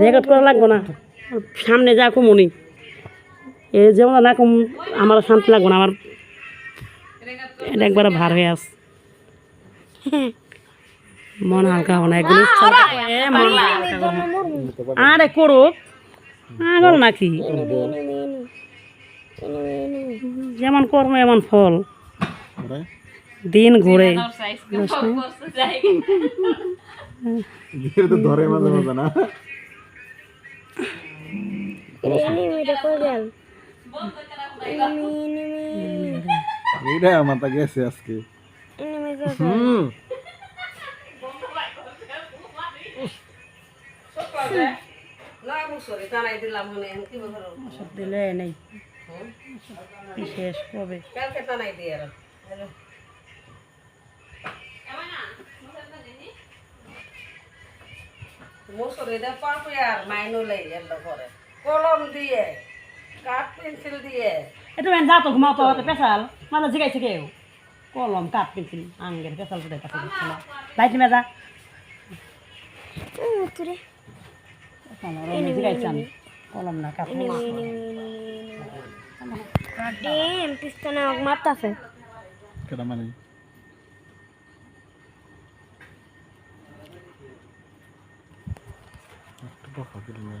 Record করা লাগবো না, সামনে যা কমুনি এই যেমন না কম আমার শান্তি লাগবো না, আমার এটা একবার ভার হয়ে আস মন হালকা হবো না এগুলো মন হালকা হবো না। আরে করুক আগল নাকি যেমন কর্ম এমন ফল দিন ঘুরে ধরে মাঝে মাঝে না এইটা মাথা গেছে আজকে ওষুধ দিলে নেই বিশেষ কবে কলম দিয়ে কাঠ পেন্সিল দিয়ে এটা যা তো ঘুমাও তো পেশাল মানে জিগাইছে কেউ কলম কাঠ পেন্সিল আঙ্গের পেশাল করে কাছে লাইট মেজা জিগাইছে আমি কলম না কাঠ মারতাছে কেটা মানে একটু বকা দিলে